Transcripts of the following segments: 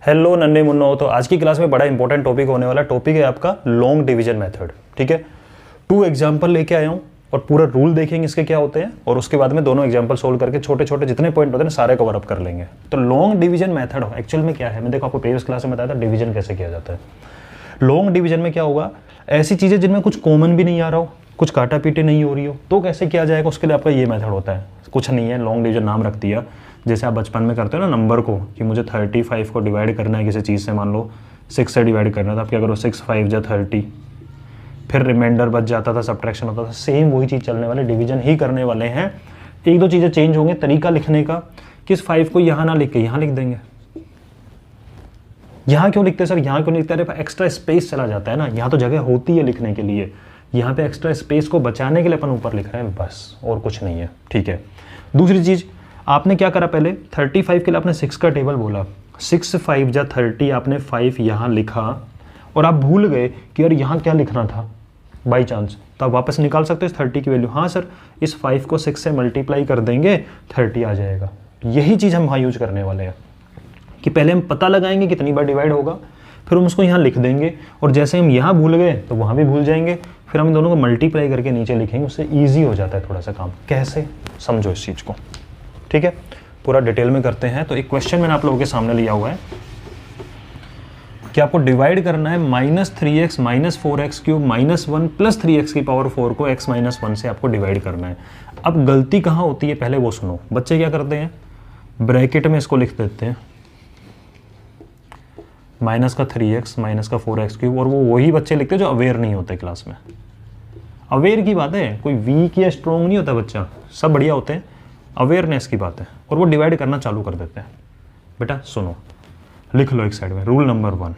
Hello नन्हे Munro. तो आज की क्लास में बड़ा इंपॉर्टेंट टॉपिक होने वाला टॉपिक है आपका लॉन्ग डिवीजन मेथड। ठीक है, 2 एग्जाम्पल लेके आया हूँ और पूरा रूल देखेंगे इसके क्या होते हैं और उसके बाद में दोनों एग्जाम्पल सोल्व करके छोटे छोटे जितने पॉइंट होते हैं सारे कवर अप कर लेंगे। तो लॉन्ग डिवीजन मेथड एक्चुअल में क्या है, मैं देखो आपको प्रीवियस क्लास में बताया था डिवीजन कैसे किया जाता है। लॉन्ग डिवीजन में क्या होगा, ऐसी चीज़ें जिनमें कुछ कॉमन भी नहीं आ रहा हो, कुछ काटा पीटी नहीं हो रही हो, तो कैसे किया जाएगा उसके लिए आपका ये मेथड होता है। कुछ नहीं है, लॉन्ग डिवीजन नाम रख दिया, जैसे आप बचपन में करते हो ना नंबर को कि मुझे 35 को डिवाइड करना है किसी चीज़ से, मान लो 6 से डिवाइड करना था, आप क्या करो 6 5 जा 30, फिर रिमाइंडर बच जाता था, सब्ट्रैक्शन होता था। सेम वही चीज़ चलने वाले, डिवीजन ही करने वाले हैं। एक दो चीज़ें चेंज होंगे, तरीका लिखने का, कि इस 5 को यहाँ ना लिख के यहाँ लिख देंगे। यहाँ क्यों लिखते हैं सर, यहाँ क्यों लिखते हैं, अरे एक्स्ट्रा स्पेस चला जाता है ना, यहाँ तो जगह होती है लिखने के लिए, यहाँ पे एक्स्ट्रा स्पेस को बचाने के लिए अपन ऊपर लिख रहे हैं, बस और कुछ नहीं है। ठीक है, दूसरी चीज़ आपने क्या करा, पहले 35 के लिए आपने 6 का टेबल बोला, 6 5 जा 30, आपने 5 यहाँ लिखा और आप भूल गए कि यार यहाँ क्या लिखना था बाई चांस, तो आप वापस निकाल सकते हो इस 30 की वैल्यू। हाँ सर, इस 5 को 6 से मल्टीप्लाई कर देंगे 30 आ जाएगा। यही चीज़ हम वहाँ यूज करने वाले हैं कि पहले हम पता लगाएंगे कितनी बार डिवाइड होगा, फिर हम उसको यहाँ लिख देंगे और जैसे हम यहाँ भूल गए तो वहाँ भी भूल जाएंगे, फिर हम दोनों को मल्टीप्लाई करके नीचे लिखेंगे, उससे ईजी हो जाता है थोड़ा सा काम। कैसे, समझो इस चीज़ को। ठीक है, पूरा डिटेल में करते हैं। तो एक क्वेश्चन मैंने आप लोगों के सामने लिया हुआ है कि आपको डिवाइड करना है -3x - 4x क्यूब -1 + 3x की पावर 4 को x - 1 से आपको डिवाइड करना है। अब गलती कहाँ होती है पहले वो सुनो। बच्चे क्या करते हैं, ब्रैकेट में इसको लिख देते हैं -3x - 4x क्यूब, और वो वही बच्चे लिखते हैं जो अवेयर नहीं होते क्लास में। अवेयर की बात है, कोई वीक या स्ट्रॉन्ग नहीं होता बच्चा, सब बढ़िया होते हैं, अवेयरनेस की बात है, और वो डिवाइड करना चालू कर देते हैं। बेटा सुनो, लिख लो एक साइड में, रूल नंबर 1,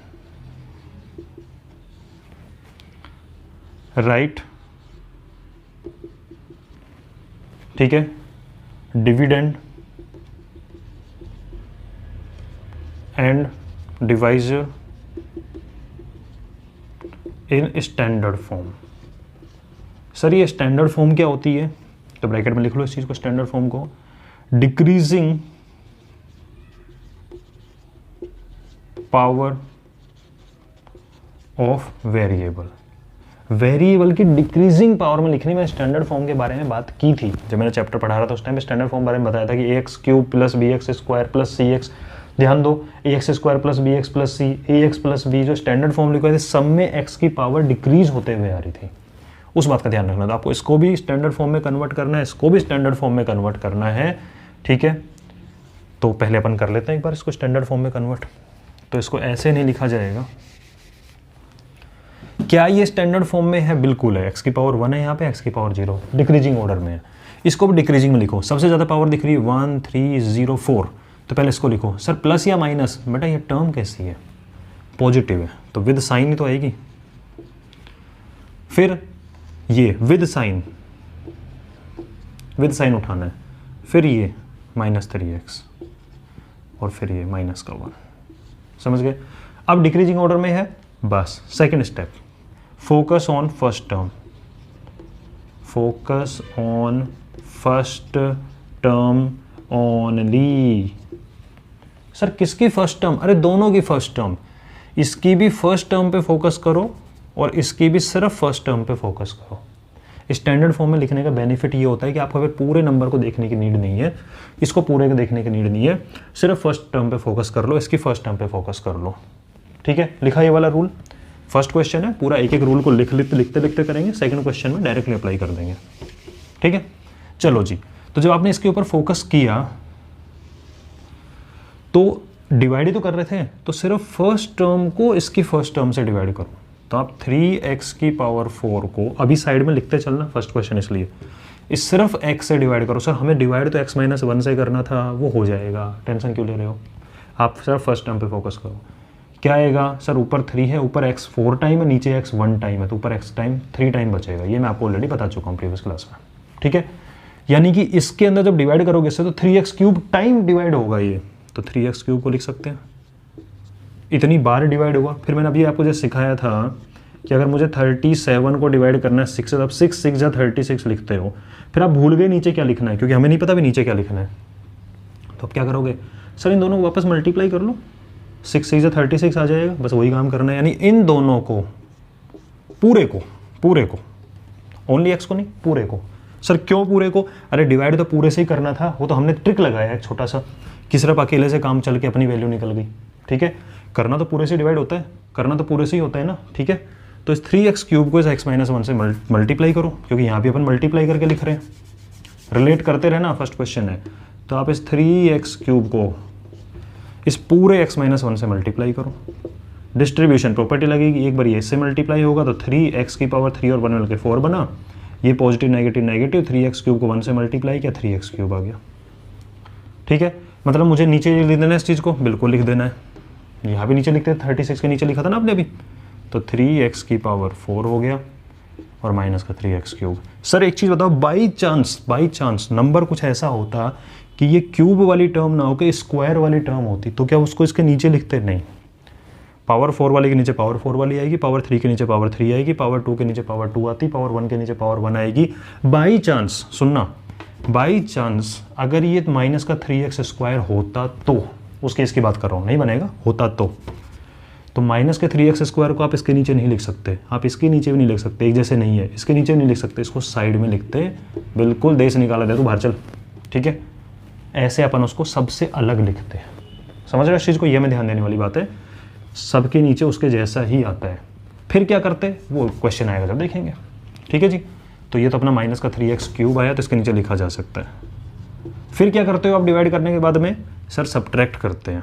राइट, ठीक है, dividend and divisor in standard form. Sir ये स्टैंडर्ड फॉर्म क्या होती है, तो ब्रैकेट में लिख लो इस चीज को, स्टैंडर्ड फॉर्म को, decreasing power of variable. Variable की डिक्रीजिंग पावर में लिखनी। मैं स्टैंडर्ड फॉर्म के बारे में बात की थी जब मैंने चैप्टर पढ़ा रहा था, उस टाइम पे स्टैंडर्ड फॉर्म बारे में बताया था कि ax³ + bx² + cx, ध्यान दो, ax² + bx + c, ax + b, जो स्टैंडर्ड फॉर्म लिखा थे सब में x की पावर डिक्रीज होते हुए आ रही थी। उस बात का ध्यान रखना था आपको, इसको भी स्टैंडर्ड फॉर्म में कन्वर्ट करना है, इसको भी स्टैंडर्ड फॉर्म में कन्वर्ट करना है। ठीक है, तो पहले अपन कर लेते हैं एक बार इसको स्टैंडर्ड फॉर्म में कन्वर्ट। तो इसको ऐसे नहीं लिखा जाएगा। क्या ये स्टैंडर्ड फॉर्म में है, बिल्कुल है, x की पावर 1 है यहाँ पे, x की पावर 0, डिक्रीजिंग ऑर्डर में है। इसको भी डिक्रीजिंग में लिखो, सबसे ज़्यादा पावर दिख रही है 1 3 0 4, तो पहले इसको लिखो। सर प्लस या माइनस, बेटा ये टर्म कैसी है, पॉजिटिव है तो विद साइन ही तो आएगी, फिर ये विद साइन उठाना है, फिर ये -3x और फिर ये -1, समझ गए। अब डिक्रीजिंग ऑर्डर में है, बस second step, focus on first term, focus on first term only. Sir किसकी फर्स्ट टर्म, अरे दोनों की फर्स्ट टर्म, इसकी भी फर्स्ट टर्म पे फोकस करो और इसकी भी सिर्फ फर्स्ट टर्म पे फोकस करो। स्टैंडर्ड फॉर्म में लिखने का बेनिफिट ये होता है कि आपको अगर पूरे नंबर को देखने की नीड नहीं है, इसको पूरे को देखने की नीड नहीं है, सिर्फ फर्स्ट टर्म पे फोकस कर लो, इसकी फर्स्ट टर्म पे फोकस कर लो। ठीक है, लिखा ये वाला रूल। फर्स्ट क्वेश्चन है, पूरा एक एक रूल को लिखते करेंगे, सेकंड क्वेश्चन में डायरेक्टली अप्लाई कर देंगे। ठीक है, चलो जी। तो जब आपने इसके ऊपर फोकस किया तो डिवाइड ही तो कर रहे थे, तो सिर्फ फर्स्ट टर्म को इसकी फर्स्ट टर्म से डिवाइड करो। तो आप 3x की पावर 4 को अभी साइड में लिखते चलना, फर्स्ट क्वेश्चन इसलिए, इस सिर्फ x से डिवाइड करो। सर हमें डिवाइड तो x - 1 से करना था, वो हो जाएगा, टेंशन क्यों ले रहे हो, आप सिर्फ फर्स्ट टर्म पे फोकस करो। क्या आएगा, सर ऊपर 3 है, ऊपर x 4 टाइम है, नीचे x 1 टाइम है, तो ऊपर x टाइम 3 टाइम बचेगा। ये मैं आपको ऑलरेडी बता चुका हूँ प्रीवियस क्लास में। ठीक है, यानी कि इसके अंदर जब डिवाइड करोगे इससे तो 3x³ टाइम डिवाइड होगा ये, तो 3x³ को लिख सकते हैं, इतनी बार डिवाइड होगा। फिर मैंने अभी आपको जो सिखाया था कि अगर मुझे 37 को डिवाइड करना है 6 से, तो आप 6 6 जा 36 लिखते हो, फिर आप भूल गए नीचे क्या लिखना है, क्योंकि हमें नहीं पता भी नीचे क्या लिखना है। तो अब क्या करोगे, सर इन दोनों को वापस मल्टीप्लाई कर लो, 6 से 36 आ जाएगा, बस वही काम करना है। यानी इन दोनों को पूरे को ओनली x को नहीं, पूरे को। सर क्यों पूरे को? अरे डिवाइड तो पूरे से ही करना था, वो तो हमने ट्रिक लगाया एक छोटा सा कि सिर्फ अकेले से काम चल के अपनी वैल्यू निकल गई। ठीक है, करना तो पूरे से डिवाइड होता है, करना तो पूरे से ही होता है ना। ठीक है, तो इस 3x³ को इस x-1 से मल्टीप्लाई करो, क्योंकि यहाँ भी अपन मल्टीप्लाई करके लिख रहे हैं, रिलेट करते रहना, फर्स्ट क्वेश्चन है। तो आप इस 3x³ को इस पूरे x-1 से मल्टीप्लाई करो। डिस्ट्रीब्यूशन प्रॉपर्टी लगेगी, एक बार ये इससे मल्टीप्लाई होगा तो 3x³ और 1 मिलकर 4 बना, ये पॉजिटिव नेगेटिव नेगेटिव, 3x³ को 1 से मल्टीप्लाई किया, 3x³ आ गया। ठीक है, मतलब मुझे नीचे लिख देना है इस चीज़ को, बिल्कुल लिख देना है, यहाँ भी नीचे लिखते हैं, 36 के नीचे लिखा था ना आपने अभी, तो 3x⁴ हो गया और माइनस का 3x³। सर एक चीज़ बताओ, बाई चांस नंबर कुछ ऐसा होता कि ये क्यूब वाली टर्म ना होकर स्क्वायर वाली टर्म होती, तो क्या उसको इसके नीचे लिखते? नहीं, पावर 4 वाले के नीचे पावर 4 वाली आएगी, पावर 3 के नीचे पावर 3 आएगी, पावर 2 के नीचे पावर 2 आती, पावर 1 के नीचे पावर 1 आएगी। बाई चांस, सुनना, बाई चांस अगर ये माइनस का 3x² होता तो, उस केस की बात कर रहा हूँ, नहीं बनेगा, होता तो माइनस के 3x² को आप इसके नीचे नहीं लिख सकते, आप इसके नीचे भी नहीं लिख सकते, एक जैसे नहीं है, इसके नीचे भी नहीं लिख सकते, इसको साइड में लिखते, बिल्कुल देश निकाला दे तू बाहर चल। ठीक है, ऐसे अपन उसको सबसे अलग लिखते हैं, समझ रहे हो इस चीज़ को? ये में ध्यान देने वाली बात है, सबके नीचे उसके जैसा ही आता है। फिर क्या करते, वो क्वेश्चन आएगा जब देखेंगे। ठीक है जी, तो ये तो अपना माइनस का 3x³ आया, तो इसके नीचे लिखा जा सकता है। फिर क्या करते हो आप डिवाइड करने के बाद में? सर सब्ट्रैक्ट करते हैं।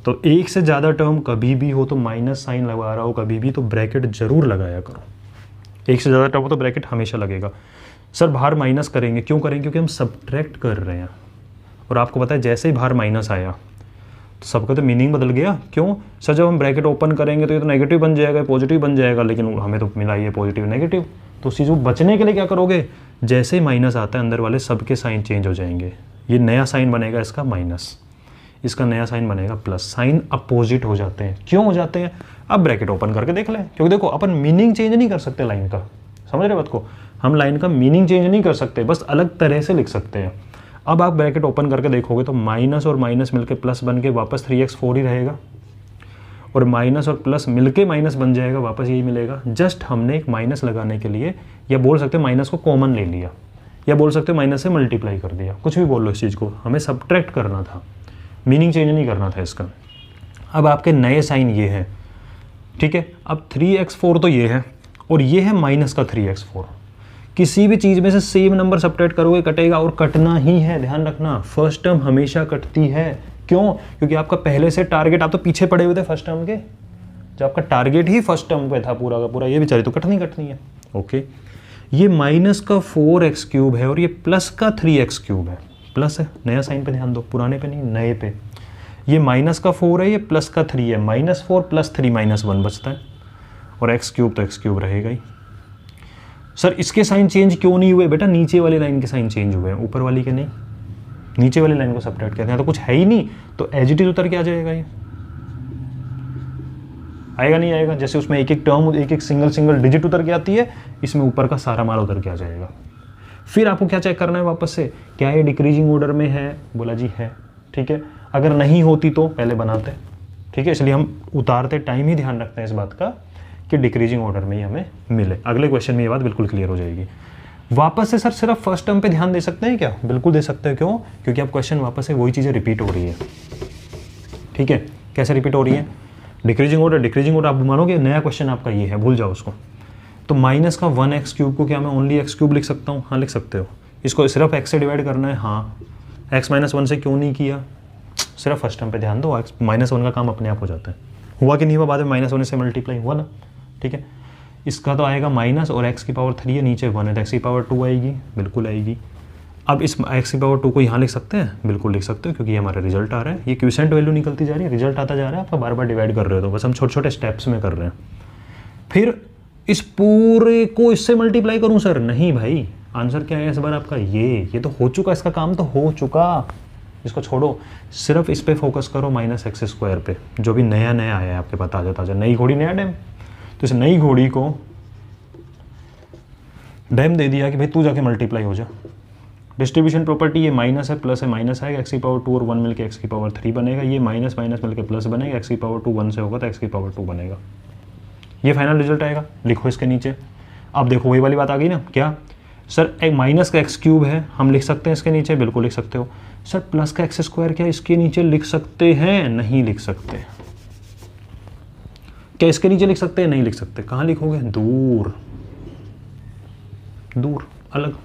तो एक से ज़्यादा टर्म कभी भी हो तो माइनस साइन लगा रहा हो कभी भी, तो ब्रैकेट जरूर लगाया करो। एक से ज़्यादा टर्म हो तो ब्रैकेट हमेशा लगेगा। सर बाहर माइनस करेंगे, क्यों करेंगे? क्योंकि हम सब्ट्रैक्ट कर रहे हैं, और आपको पता है जैसे ही बाहर माइनस आया तो सबका तो मीनिंग बदल गया। क्यों? सर जब हम ब्रैकेट ओपन करेंगे तो ये तो नेगेटिव बन जाएगा, पॉजिटिव बन जाएगा, लेकिन हमें तो मिला ये पॉजिटिव नेगेटिव। तो उस चीज़ को बचने के लिए क्या करोगे? जैसे ही माइनस आता है अंदर वाले सबके साइन चेंज हो जाएंगे। ये नया साइन बनेगा इसका माइनस, इसका नया साइन बनेगा प्लस, साइन अपोजिट हो जाते हैं। क्यों हो जाते हैं? अब ब्रैकेट ओपन करके देख लें, क्योंकि देखो अपन मीनिंग चेंज नहीं कर सकते लाइन का, समझ रहे बात को? हम लाइन का मीनिंग चेंज नहीं कर सकते, बस अलग तरह से लिख सकते हैं। अब आप ब्रैकेट ओपन करके देखोगे तो माइनस और माइनस मिलके प्लस बन के वापस 3x4 ही रहेगा, और माइनस और प्लस मिलके माइनस बन जाएगा, वापस यही मिलेगा। जस्ट हमने एक माइनस लगाने के लिए, या बोल सकते हो माइनस को कॉमन ले लिया, या बोल सकते हो माइनस से मल्टीप्लाई कर दिया, कुछ भी बोल लो इस चीज़ को, हमें सब्ट्रैक्ट करना था, मीनिंग चेंज नहीं करना था इसका। अब आपके नए साइन ये हैं, ठीक है। अब 3x4 तो ये है, और ये है माइनस का 3x4। किसी भी चीज़ में से सेम नंबर सब्ट्रैक्ट करोगे कटेगा, और कटना ही है, ध्यान रखना। फर्स्ट टर्म हमेशा कटती है। क्यों? क्योंकि आपका पहले से टारगेट, आप तो पीछे पड़े हुए थे फर्स्ट टर्म के, जब आपका टारगेट ही फर्स्ट टर्म पे था पूरा का पूरा, ये बेचारी तो कटनी है। ओके, ये माइनस का 4x³ है और ये प्लस का 3x³ है। प्लस है, नया साइन पे ध्यान दो, पुराने पे नहीं, नए पे। ये माइनस का 4 है, ये प्लस का 3 है, -4 + 3 -1 बचता है, और x³ तो x³ रहेगा ही। सर इसके साइन चेंज क्यों नहीं हुए? बेटा नीचे वाली लाइन के साइन चेंज हुए हैं, ऊपर वाली के नहीं। नीचे वाली लाइन को सब्ट्रैक्ट कहते हैं, तो कुछ है ही नहीं, तो एज इट इज उतर के आ जाएगा। ये आएगा नहीं आएगा? जैसे उसमें एक एक टर्म, एक एक सिंगल डिजिट उतर के आती है, इसमें ऊपर का सारा माल उतर के आ जाएगा। फिर आपको क्या चेक करना है वापस से, क्या ये डिक्रीजिंग ऑर्डर में है? बोला जी है, ठीक है। अगर नहीं होती तो पहले बनाते, ठीक है। इसलिए हम उतारते टाइम ही ध्यान रखते हैं इस बात का कि डिक्रीजिंग ऑर्डर में ही हमें मिले। अगले क्वेश्चन में ये बात बिल्कुल क्लियर हो जाएगी। वापस से सर सिर्फ फर्स्ट टर्म पे ध्यान दे सकते हैं क्या? बिल्कुल दे सकते हैं। क्यों? क्योंकि अब क्वेश्चन वापस से वही चीज़ें रिपीट हो रही है, ठीक है। कैसे रिपीट हो रही है? डिक्रीजिंग ऑर्डर, आप मानोगे नया क्वेश्चन आपका ये है, भूल जाओ उसको। तो माइनस का 1x³ को क्या मैं ओनली x³ लिख सकता हूँ? हाँ लिख सकते हो। इसको सिर्फ x से डिवाइड करना है, हाँ। x-1 से क्यों नहीं किया? सिर्फ फर्स्ट टर्म पे ध्यान दो, -1 का काम अपने आप हो जाता है। हुआ कि नहीं हुआ? बाद में -1 से मल्टीप्लाई हुआ ना, ठीक है। इसका तो आएगा माइनस, और x³ है, नीचे 1 है, तो x² आएगी, बिल्कुल आएगी। अब इस x² को यहाँ लिख सकते हैं, बिल्कुल लिख सकते हो, क्योंकि ये हमारा रिजल्ट आ रहा है। ये क्यूसेंट वैल्यू निकलती जा रही है, रिजल्ट आता जा रहा है, आपका बार बार डिवाइड कर रहे हो, तो बस हम छोटे छोटे स्टेप्स में कर रहे हैं। फिर इस पूरे को इससे मल्टीप्लाई करूँ सर? नहीं भाई, आंसर क्या है इस बार आपका? ये तो हो चुका, इसका काम तो हो चुका, इसको छोड़ो। सिर्फ इस पे फोकस करो, -x² पे, जो भी नया आया है आपके पास, ताज़ा नई घोड़ी नया डैम। तो इस नई घोड़ी को डैम दे दिया कि भाई तू जाके मल्टीप्लाई हो जा, डिस्ट्रीब्यूशन प्रॉपर्टी ये माइनस है प्लस है माइनस आएगा, एक्स की पावर 2 और 1 मिलकर एक्स की पावर 3 बनेगा, ये माइनस माइनस मिलकर प्लस बनेगा, एक्स की पावर 2 1 से होगा तो एक्स की पावर 2 बनेगा, ये फाइनल रिजल्ट आएगा। लिखो इसके नीचे। अब देखो वही वाली बात आ गई ना, क्या सर एक माइनस का एक्स क्यूब है, हम लिख सकते हैं इसके नीचे, बिल्कुल लिख सकते हो। सर प्लस का एक्स स्क्वायर क्या इसके नीचे लिख सकते हैं? नहीं लिख सकते। क्या इसके नीचे लिख सकते हैं? नहीं लिख सकते। कहाँ लिखोगे? दूर, दूर अलग,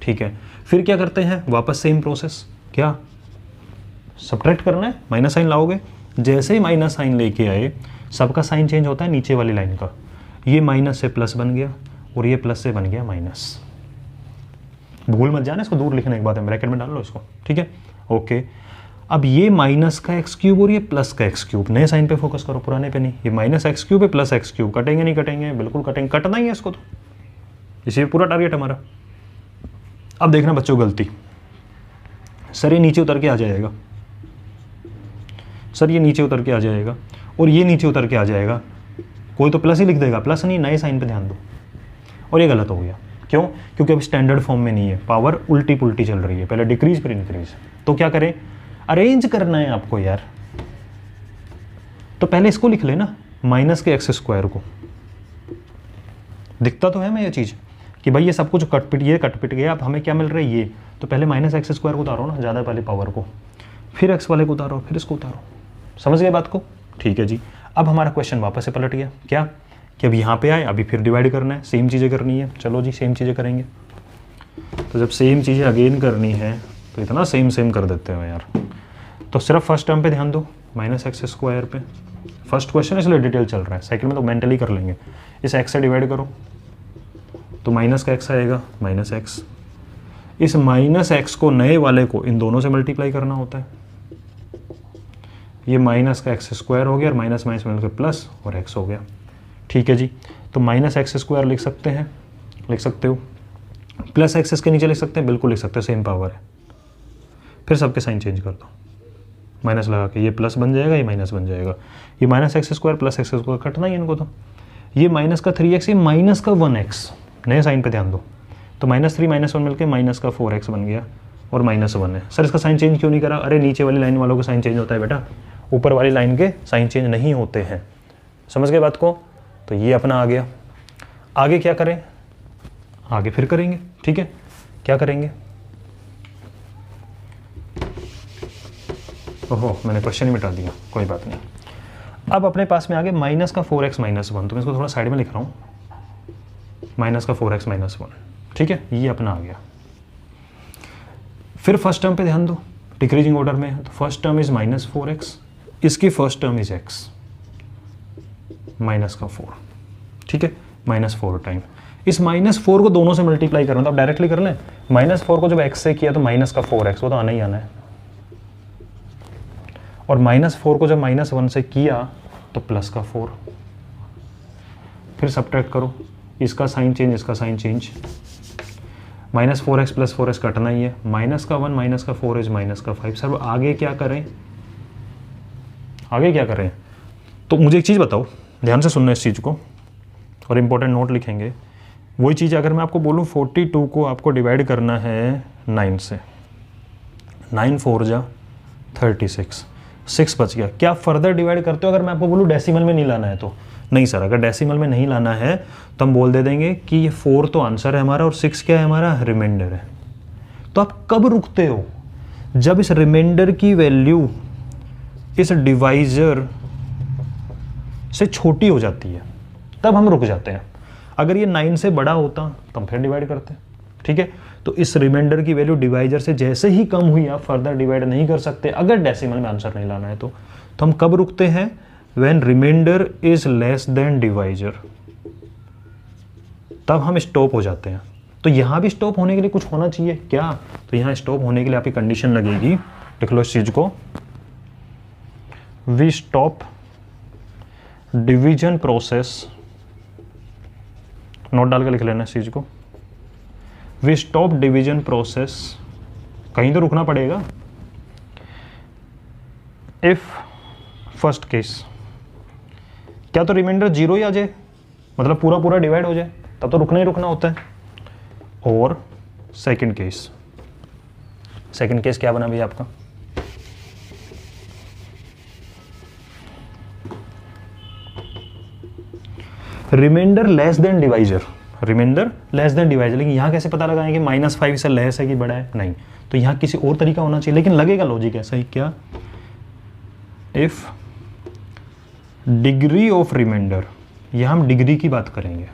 ठीक है। फिर क्या करते हैं? वापस सेम प्रोसेस, क्या सब्ट्रैक्ट करना है, माइनस साइन लाओगे। जैसे ही माइनस साइन लेके आए सबका साइन चेंज होता है नीचे वाली लाइन का, ये माइनस से प्लस बन गया और ये प्लस से बन गया माइनस। भूल मत जाना इसको, दूर लिखने के बाद ब्रैकेट में डाल लो इसको, ठीक है, ओके। अब ये माइनस का एक्स क्यूब और ये प्लस का एक्स क्यूब, नए साइन पे फोकस करो, पुराने पे नहीं। ये माइनस एक्स क्यूब है प्लस एक्स क्यूब, कटेंगे नहीं कटेंगे? बिल्कुल कटेंगे, कटना ही है इसको तो, इसी पूरा टारगेट हमारा। अब देखना बच्चों गलती, सर ये नीचे उतर के आ जाएगा, सर ये नीचे उतर के आ जाएगा और ये नीचे उतर के आ जाएगा, कोई तो प्लस ही लिख देगा, प्लस नहीं, नए साइन पे ध्यान दो, और ये गलत हो गया। क्यों? क्योंकि अब स्टैंडर्ड फॉर्म में नहीं है, पावर उल्टी पुल्टी चल रही है, पहले डिक्रीज फिर इंक्रीज। तो क्या करें? अरेंज करना है आपको यार, तो पहले इसको लिख लेना, माइनस के एक्स स्क्वायर को। दिखता तो है मैं ये चीज़ कि भाई ये सब कुछ कट पिट गया, अब हमें क्या मिल रहा है ये, तो पहले माइनस एक्स स्क्वायर को उतारो ना, ज़्यादा वाली पावर को, फिर एक्स वाले को उतारो, फिर इसको उतारो। समझ गए बात को? ठीक है जी। अब हमारा क्वेश्चन वापस से पलट गया, क्या कि अब यहाँ पे आए, अभी फिर डिवाइड करना है, सेम चीज़ें करनी है। चलो जी सेम चीज़ें करेंगे। तो जब सेम चीज़ें अगेन करनी है तो इतना सेम सेम कर देते हो यार। तो सिर्फ फर्स्ट टर्म पे ध्यान दो, माइनस एक्स स्क्वायर पे। फर्स्ट क्वेश्चन इसलिए डिटेल चल रहा है, सेकंड में तो मेंटली कर लेंगे। इस एक्स से डिवाइड करो तो माइनस का एक्स आएगा, माइनस एक्स। इस माइनस एक्स को नए वाले को इन दोनों से मल्टीप्लाई करना होता है। ये माइनस का एक्स स्क्वायर हो गया और माइनस माइनस मिलकर प्लस और एक्स हो गया, ठीक है जी। तो माइनस एक्स स्क्वायर लिख सकते हैं, लिख सकते हो, प्लस एक्स इसके नीचे लिख सकते हैं, बिल्कुल लिख सकते हो, सेम पावर है। फिर सबके साइन चेंज कर दो, माइनस लगा के, ये प्लस बन जाएगा, ये माइनस बन जाएगा। ये minus x square plus x square कटना ही इनको, तो ये माइनस का 3x, ये माइनस का 1x, नए साइन पे ध्यान दो। तो -3 -1 मिलकर माइनस का 4x बन गया और -1 है। सर इसका साइन चेंज क्यों नहीं करा? अरे नीचे वाली लाइन वालों का साइन चेंज होता है बेटा, ऊपर वाली लाइन के साइन चेंज नहीं होते हैं। समझ गए बात को? तो ये अपना आ गया। आगे क्या करें? आगे फिर करेंगे, ठीक है। क्या करेंगे? ओहो मैंने क्वेश्चन ही मिटा दिया, कोई बात नहीं। अब अपने पास में आगे माइनस का 4x -1, तो मैं इसको थोड़ा साइड में लिख रहा हूँ, माइनस का 4x -1, ठीक है, ये अपना आ गया। फिर फर्स्ट टर्म पे ध्यान दो, डिक्रीजिंग ऑर्डर में है, तो फर्स्ट टर्म इज -4x, इसकी first term is x, minus का 4, ठीक है, -4 टाइम। इस -4 को दोनों से मल्टीप्लाई करना, तो आप डायरेक्टली कर लें। -4 को जब x से किया तो माइनस का 4x, वो तो आना ही आना है। और -4 को जब -1 से किया तो प्लस का 4। फिर सब्ट्रैक्ट करो, इसका साइन चेंज, इसका साइन चेंज। -4x + 4x कटना ही है, माइनस का 1 माइनस का 4 इज माइनस का 5। सर आगे क्या करें? आगे क्या करें? तो मुझे एक चीज़ बताओ, ध्यान से सुनना इस चीज़ को, और इम्पोर्टेंट नोट लिखेंगे। वही चीज़ अगर मैं आपको बोलूँ 42 को आपको डिवाइड करना है 9 से, 9 4 जा 36, 6 बच गया। क्या फर्दर डिवाइड करते हो? अगर मैं आपको बोलूँ डेसिमल में नहीं लाना है तो? नहीं सर, अगर डेसिमल में नहीं लाना है तो हम बोल दे देंगे कि ये 4 तो आंसर है हमारा और 6 क्या है हमारा? रिमाइंडर है। तो आप कब रुकते हो? जब इस रिमाइंडर की वैल्यू इस डिवाइजर से छोटी हो जाती है, तब हम रुक जाते हैं। अगर ये 9 से बड़ा होता तो हम फिर डिवाइड करते हैं, ठीक है। तो इस रिमाइंडर की वैल्यू डिवाइजर से जैसे ही कम हुई, आप फर्दर डिवाइड नहीं कर सकते अगर डेसिमल में आंसर नहीं लाना है तो हम कब रुकते हैं? When reminder is less than divisor, तब हम स्टॉप हो जाते हैं। तो यहाँ भी स्टॉप होने के लिए कुछ होना चाहिए क्या? तो यहाँ स्टॉप होने के लिए आपकी कंडीशन लगेगी, लिख लो इस चीज को, we stop division process, note डाल के लिख लेना इस चीज को, वी स्टॉप डिवीजन प्रोसेस, कहीं तो रुकना पड़ेगा, इफ फर्स्ट केस, क्या तो रिमाइंडर 0 ही आ जाए, मतलब पूरा पूरा डिवाइड हो जाए, तब तो रुकना ही रुकना होता है। और सेकंड केस, सेकंड केस क्या बना भैया आपका, remainder less than divisor, remainder less than divisor. लेकिन यहाँ कैसे पता लगाएं कि -5 से लेस है कि बड़ा है, नहीं, तो यहाँ किसी और तरीका होना चाहिए, लेकिन लगेगा लॉजिक ऐसा ही, क्या, इफ डिग्री ऑफ रिमाइंडर, यहाँ हम डिग्री की बात करेंगे,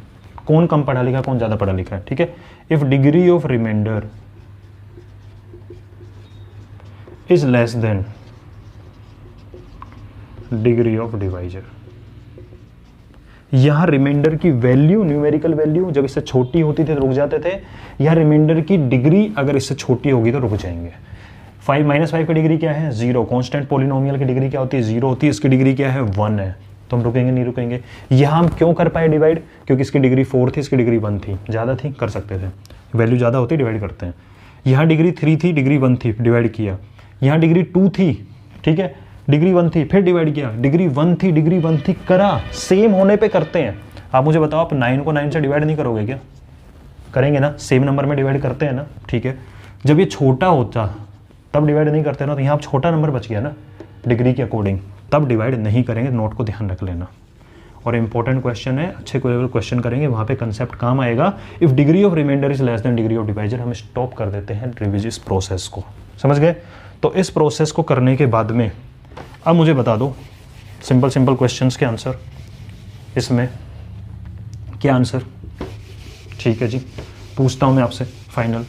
कौन कम पढ़ा लिखा कौन ज़्यादा पढ़ा लिखा है, ठीक है। If degree of remainder is less than degree of divisor, यहाँ रिमाइंडर की वैल्यू, न्यूमेरिकल वैल्यू जब इससे छोटी होती थी तो रुक जाते थे, यहाँ रिमाइंडर की डिग्री अगर इससे छोटी होगी तो रुक जाएंगे। 5 की डिग्री क्या है, 0, कांस्टेंट पॉलिनोमियल की डिग्री क्या होती है, 0 होती है, इसकी डिग्री क्या है, 1 है, तो हम रुकेंगे नहीं रुकेंगे। यहाँ हम क्यों कर पाए डिवाइड, क्योंकि इसकी डिग्री 4 थी, इसकी डिग्री 1 थी, ज़्यादा थी, कर सकते थे, वैल्यू ज़्यादा होती डिवाइड करते हैं। यहाँ डिग्री 3 थी, डिग्री 1 थी, डिवाइड किया। यहाँ डिग्री 2 थी, ठीक है, डिग्री 1 थी, फिर डिवाइड किया, डिग्री 1 थी, डिग्री 1 थी, करा, सेम होने पे करते हैं। आप मुझे बताओ, आप 9 को 9 से डिवाइड नहीं करोगे क्या, करेंगे ना, सेम नंबर में डिवाइड करते हैं ना, ठीक है। जब ये छोटा होता तब डिवाइड नहीं करते ना, तो यहाँ छोटा नंबर बच गया ना डिग्री के अकॉर्डिंग, तब डिवाइड नहीं करेंगे, नोट को ध्यान रख लेना। और इंपॉर्टेंट क्वेश्चन है, अच्छे क्वेश्चन करेंगे, वहाँ पे कंसेप्ट काम आएगा। If degree of remainder is less than degree of divisor, हम स्टॉप कर देते हैं रिविज इस प्रोसेस को, समझ गए। तो इस प्रोसेस को करने के बाद में अब मुझे बता दो सिंपल क्वेश्चंस के आंसर, इसमें क्या आंसर, ठीक है जी। पूछता हूँ मैं आपसे फाइनल,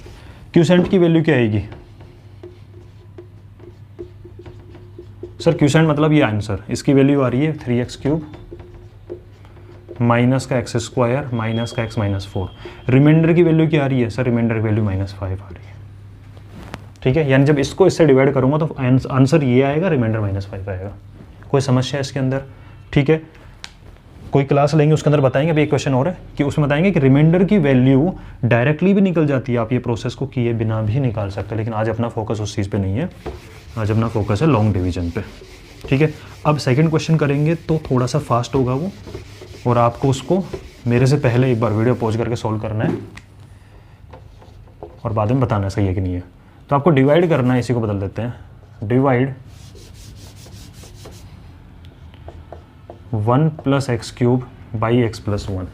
क्यूसेंट की वैल्यू क्या आएगी सर, क्यूसेंट मतलब ये आंसर, इसकी वैल्यू आ रही है 3x³ माइनस का x² माइनस का x - 4। रिमाइंडर की वैल्यू क्या आ रही है सर, रिमाइंडर की वैल्यू -5 आ रही है, ठीक है। यानी जब इसको इससे डिवाइड करूंगा तो आंसर ये आएगा, रिमाइंडर -5 आएगा। कोई समस्या है इसके अंदर, ठीक है। कोई क्लास लेंगे उसके अंदर बताएंगे, अभी एक क्वेश्चन और है कि उसमें बताएंगे कि रिमाइंडर की वैल्यू डायरेक्टली भी निकल जाती है, आप ये प्रोसेस को किए बिना भी निकाल सकते हैं, लेकिन आज अपना फोकस उस चीज़ पे नहीं है, आज अपना फोकस है लॉन्ग डिवीजन पे, ठीक है। अब सेकंड क्वेश्चन करेंगे तो थोड़ा सा फास्ट होगा वो, और आपको उसको मेरे से पहले एक बार वीडियो पॉज करके सॉल्व करना है और बाद में बताना सही है कि नहीं है। तो आपको डिवाइड करना है, इसी को बदल देते हैं, डिवाइड 1 + x³ बाई x + 1,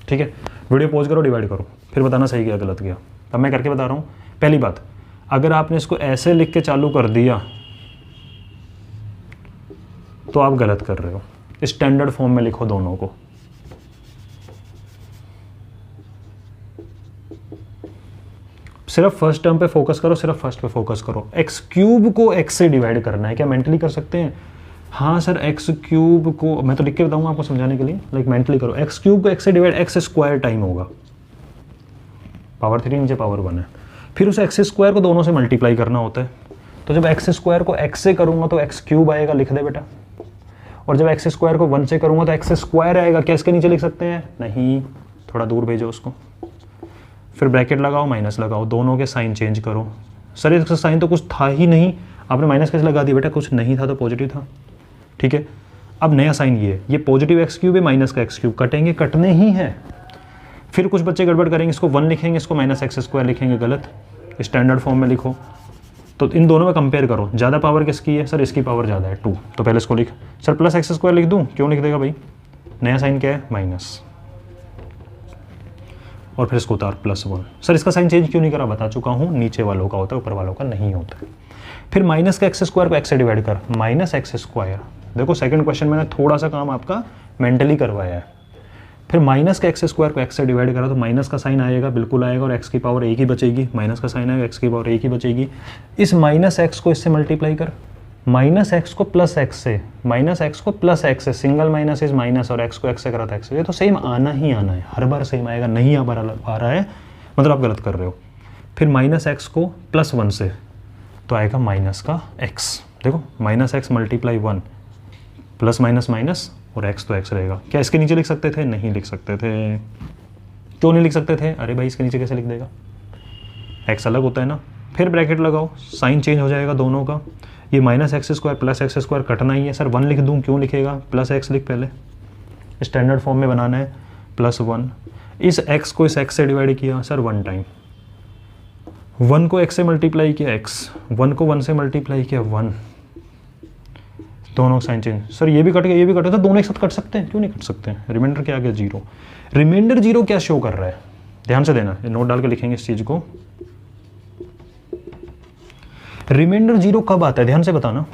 ठीक है। वीडियो पॉज करो, डिवाइड करो, फिर बताना सही गया गलत गया। अब मैं करके बता रहा हूँ। पहली बात, अगर आपने इसको ऐसे लिख के चालू कर दिया तो आप गलत कर रहे हो, स्टैंडर्ड फॉर्म में लिखो दोनों को। सिर्फ फर्स्ट टर्म पे फोकस करो, सिर्फ फर्स्ट पे फोकस करो। x³ को x से डिवाइड करना है, क्या मेंटली कर सकते हैं? हाँ सर, x³ को मैं तो लिख के बताऊंगा आपको समझाने के लिए, लाइक मेंटली करो। x³ को x से डिवाइड x² टाइम होगा, पावर 3 नीचे पावर 1 है, फिर उस x² को दोनों से मल्टीप्लाई करना होता है। तो जब x² को x से करूंगा तो x³ आएगा, लिख दे बेटा, और जब x² को 1 से करूंगा तो x² आएगा। क्या इसके नीचे लिख सकते हैं? नहीं, थोड़ा दूर भेजो उसको, फिर ब्रैकेट लगाओ, माइनस लगाओ, दोनों के साइन चेंज करो। सर इसका साइन तो कुछ था ही नहीं, आपने माइनस कैसे लगा दिया? बेटा कुछ नहीं था तो पॉजिटिव था, ठीक है। अब नया साइन ये पॉजिटिव x³ है, माइनस का x³ कटेंगे, कटने ही हैं। फिर कुछ बच्चे गड़बड़ करेंगे, इसको 1 लिखेंगे, इसको -x² लिखेंगे, गलत, स्टैंडर्ड फॉर्म में लिखो। तो इन दोनों में कंपेयर करो, ज़्यादा पावर किसकी है? सर इसकी पावर ज़्यादा है 2, तो पहले इसको लिख। सर +x² लिख दूँ? क्यों लिख देगा भाई? नया साइन क्या है? माइनस, और फिर इसको उतार +1। सर इसका साइन चेंज क्यों नहीं करा? बता चुका हूँ, नीचे वालों का होता है, ऊपर वालों का नहीं होता है। फिर माइनस का x² को x से डिवाइड कर, -x²। देखो सेकंड क्वेश्चन मैंने थोड़ा सा काम आपका मेंटली करवाया है। फिर माइनस का x² को x से डिवाइड करा तो माइनस का साइन आएगा, बिल्कुल आएगा, और x की पावर 1 ही बचेगी। माइनस का साइन आएगा, x की पावर 1 ही बचेगी। इस -x को इससे मल्टीप्लाई कर, -x को +x से, -x को +x से, सिंगल माइनस इज माइनस, और x को x से करा था x से। ये तो सेम आना ही आना है, हर बार सेम आएगा, नहीं आ रहा है मतलब आप गलत कर रहे हो। फिर -x को +1 से तो आएगा माइनस का x। देखो -x × 1, प्लस माइनस माइनस, और x तो x रहेगा। क्या इसके नीचे लिख सकते थे? नहीं लिख सकते थे। क्यों नहीं लिख सकते थे? अरे भाई इसके नीचे कैसे लिख देगा, x अलग होता है ना। फिर ब्रैकेट लगाओ, साइन चेंज हो जाएगा दोनों का। ये -x² +x² कटना ही है। सर 1 लिख दूँ? क्यों लिखेगा? +x लिख, पहले स्टैंडर्ड फॉर्म में बनाना है, +1। इस x को इस x से डिवाइड किया सर 1 टाइम, 1 को x से मल्टीप्लाई किया x, 1 को 1 से मल्टीप्लाई किया 1, दोनों साइन चेंज। सर ये भी कट गया, ये भी कट गया, तो दोनों एक साथ कट सकते हैं? क्यों नहीं कट सकते? रिमाइंडर क्या आ गया? 0। रिमाइंडर 0 क्या शो कर रहा है? ध्यान से देना, नोट डाल के लिखेंगे इस चीज को। रिमाइंडर 0 कब आता है? ध्यान से बताना।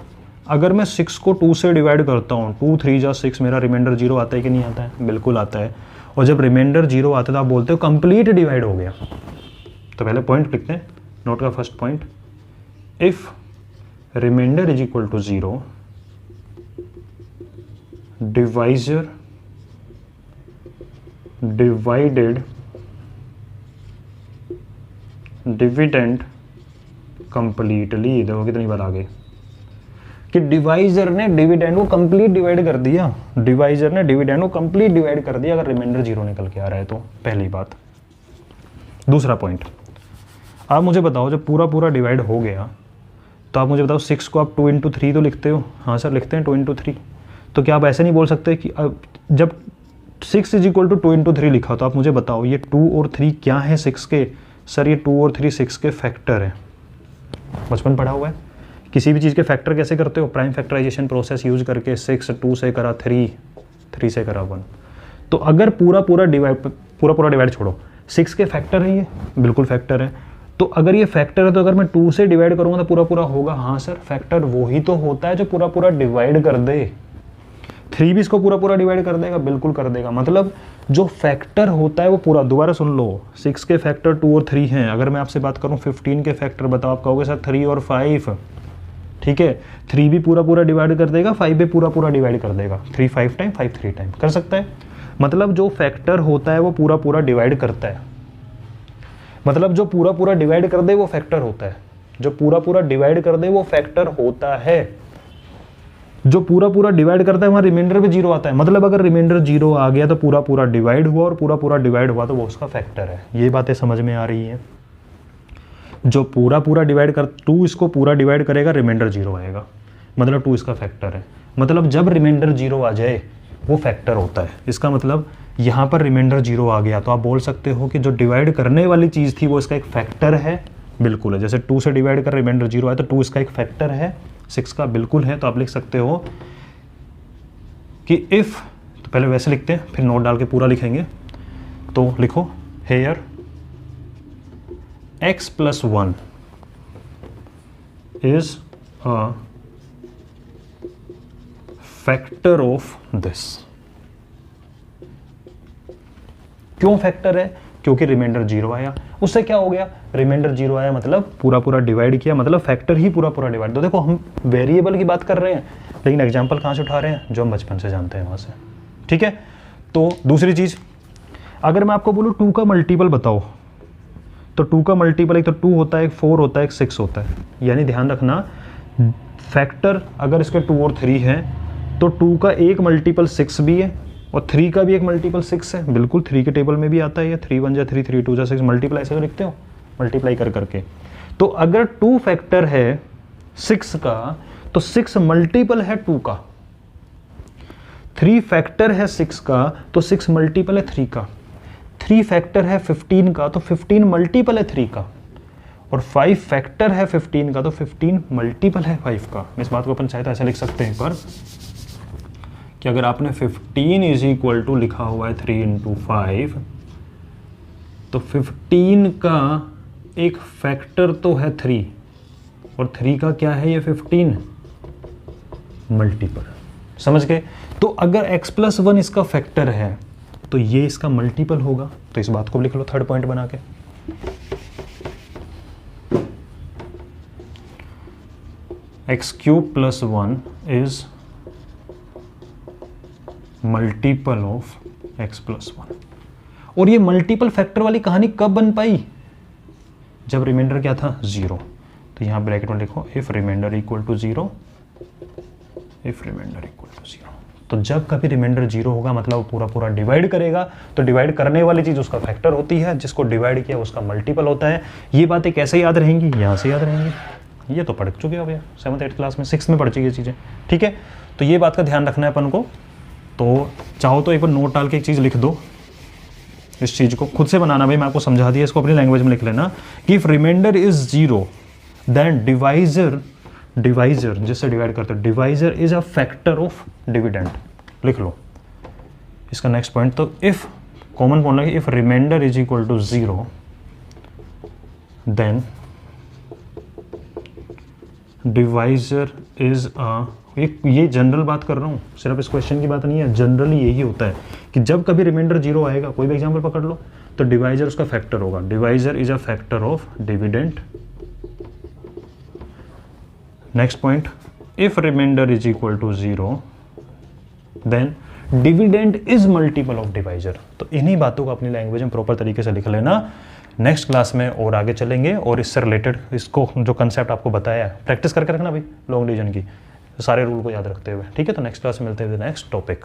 अगर मैं 6 को 2 से डिवाइड करता हूँ, 2 3 जा 6, मेरा रिमाइंडर 0 आता है कि नहीं आता है? बिल्कुल आता है। और जब रिमाइंडर 0 आता है तो आप बोलते हो कंप्लीट डिवाइड हो गया। तो पहले पॉइंट लिखते हैं, नोट का first point, if remainder is equal to 0, divisor divided dividend completely. देखो कितनी बार आ गई कि डिवाइजर ने डिविडेंड को कंप्लीट डिवाइड कर दिया, डिवाइजर ने डिविडेंड को कंप्लीट डिवाइड कर दिया अगर रिमाइंडर 0 निकल के आ रहा है तो। पहली बात। दूसरा पॉइंट, आप मुझे बताओ जब पूरा पूरा डिवाइड हो गया तो आप मुझे बताओ 6 को आप 2 इंटू 3 तो लिखते हो? हाँ सर लिखते हैं 2 इंटू 3। तो क्या आप ऐसे नहीं बोल सकते कि जब 6 इज इक्वल टू 2 इंटू 3 लिखा तो आप मुझे बताओ ये 2 और 3 क्या है 6 के? सर ये 2 और 3 6 के फैक्टर है। बचपन पढ़ा हुआ है। किसी भी चीज़ के फैक्टर कैसे करते हो? प्राइम फैक्टराइजेशन प्रोसेस यूज करके। 6 2 से करा 3, 3 से करा 1। तो अगर पूरा पूरा डिवाइड छोड़ो, 6 के फैक्टर है ये? बिल्कुल फैक्टर है। तो अगर ये फैक्टर है तो अगर मैं 2 से डिवाइड करूँगा तो पूरा पूरा होगा? हाँ सर, फैक्टर वही तो होता है जो पूरा पूरा डिवाइड कर दे। 3 भी इसको पूरा पूरा डिवाइड कर देगा? बिल्कुल कर देगा। मतलब जो फैक्टर होता है वो पूरा, दोबारा सुन लो, 6 के फैक्टर 2 और 3 हैं। अगर मैं आपसे बात करूं 15 के फैक्टर बताओ, आप कहोगे सर 3 और 5। ठीक है, 3 भी पूरा पूरा डिवाइड कर देगा, 5 भी पूरा पूरा डिवाइड कर देगा। 3 5 टाइम, 5 3 टाइम कर सकता है। मतलब जो फैक्टर होता है वो पूरा पूरा डिवाइड करता है। मतलब जो पूरा पूरा डिवाइड कर दे वो फैक्टर होता है। जो पूरा पूरा डिवाइड कर दे वो फैक्टर होता है। जो पूरा पूरा डिवाइड करता है वहाँ रिमाइंडर भी 0 आता है। मतलब अगर रिमाइंडर 0 आ गया तो पूरा पूरा डिवाइड हुआ, और पूरा पूरा डिवाइड हुआ तो वो उसका फैक्टर है। ये बातें समझ में आ रही हैं? जो पूरा पूरा डिवाइड कर, 2 इसको पूरा डिवाइड करेगा, रिमाइंडर 0 आएगा, मतलब 2 इसका फैक्टर है। मतलब जब रिमाइंडर 0 आ जाए वो फैक्टर होता है। इसका मतलब यहाँ पर रिमाइंडर 0 आ गया तो आप बोल सकते हो कि जो डिवाइड करने वाली चीज़ थी वो इसका एक फैक्टर है। बिल्कुल है। जैसे 2 से डिवाइड कर रिमाइंडर 0 आया तो 2 इसका एक फैक्टर है, 6 का बिल्कुल है। तो आप लिख सकते हो कि इफ, तो पहले वैसे लिखते हैं फिर नोट डाल के पूरा लिखेंगे। तो लिखो here x + 1 is a factor of this. क्यों फैक्टर है? क्योंकि रिमाइंडर 0 आया। उससे क्या हो गया? रिमाइंडर 0 आया मतलब पूरा पूरा डिवाइड किया, मतलब फैक्टर ही पूरा पूरा डिवाइड। तो देखो हम वेरिएबल की बात कर रहे हैं लेकिन एग्जांपल कहाँ से उठा रहे हैं? जो हम बचपन से जानते हैं वहाँ से। ठीक है। तो दूसरी चीज़, अगर मैं आपको बोलूँ 2 का मल्टीपल बताओ, तो 2 का मल्टीपल एक तो 2 होता है, एक 4 होता है, एक 6 होता है। यानी ध्यान रखना, फैक्टर अगर इसके 2 और 3 हैं तो 2 का एक मल्टीपल 6 भी है और 3 का भी एक मल्टीपल 6 है। बिल्कुल 3 के टेबल में भी आता है ये, 3 1 जा 3, 3 2 जा 6, मल्टीप्लाई ऐसे लिखते हो, मल्टीप्लाई कर करके। तो अगर 2 फैक्टर है 6 का तो 6 मल्टीपल है 2 का। 3 फैक्टर है 6 का तो 6 मल्टीपल है 3 का। 3 फैक्टर है 15 का तो 15 मल्टीपल है 3 का। और 5 फैक्टर है 15 का तो 15 मल्टीपल है 5 का। इस बात को अपन चाहे तो ऐसा लिख सकते हैं एक बार कि अगर आपने 15 इज इक्वल टू लिखा हुआ है 3 इंटू 5, तो 15 का एक फैक्टर तो है 3 और 3 का क्या है ये 15 मल्टीपल। समझ गए? तो अगर x + 1 इसका फैक्टर है तो ये इसका मल्टीपल होगा। तो इस बात को लिख लो थर्ड पॉइंट बना के। x³ + 1 is multiple of x + 1। और ये मल्टीपल फैक्टर वाली कहानी कब बन पाई? जब रिमाइंडर क्या था? 0। तो यहां ब्रैकेट में लिखो if remainder equal to 0, if remainder equal to 0। तो जब कभी रिमाइंडर 0 होगा मतलब पूरा पूरा डिवाइड करेगा, तो डिवाइड करने वाली चीज उसका फैक्टर होती है, जिसको डिवाइड किया उसका मल्टीपल होता है। ये बातें कैसे याद रहेंगी? यहां से याद रहेंगी। ये तो पढ़ चुके हो भैया 7th 8th क्लास में, 6th में पढ़ चुकी ये चीजें। ठीक है, तो ये बात का ध्यान रखना है अपन को। तो चाहो तो एक बार नोट डाल के एक चीज लिख दो इस चीज़ को खुद से बनाना भाई, मैं आपको समझा दिया, इसको अपनी लैंग्वेज में लिख लेना कि if remainder is 0 then divisor जिससे डिवाइड करते हैं, divisor is a factor of dividend. लिख लो इसका नेक्स्ट पॉइंट। तो इफ कॉमन फॉर्मूला है, if remainder is equal to 0 then divisor is a, ये जनरल बात कर रहा हूँ, सिर्फ इस क्वेश्चन की बात नहीं है, जनरली यही होता है कि जब कभी रिमाइंडर 0 आएगा, कोई भी एग्जांपल पकड़ लो, तो डिवाइजर उसका फैक्टर होगा। Divisor is a factor of dividend. Next point, if remainder is equal to 0 then dividend is multiple of divisor. तो इन्हीं बातों को अपनी लैंग्वेज में प्रॉपर तरीके से लिख लेना। नेक्स्ट क्लास में और आगे चलेंगे और इससे रिलेटेड इसको जो कंसेप्ट आपको बताया है प्रैक्टिस करके रखना भाई, लॉन्ग डिवीजन की सारे रूल को याद रखते हुए, ठीक है। तो नेक्स्ट क्लास में मिलते हैं नेक्स्ट टॉपिक।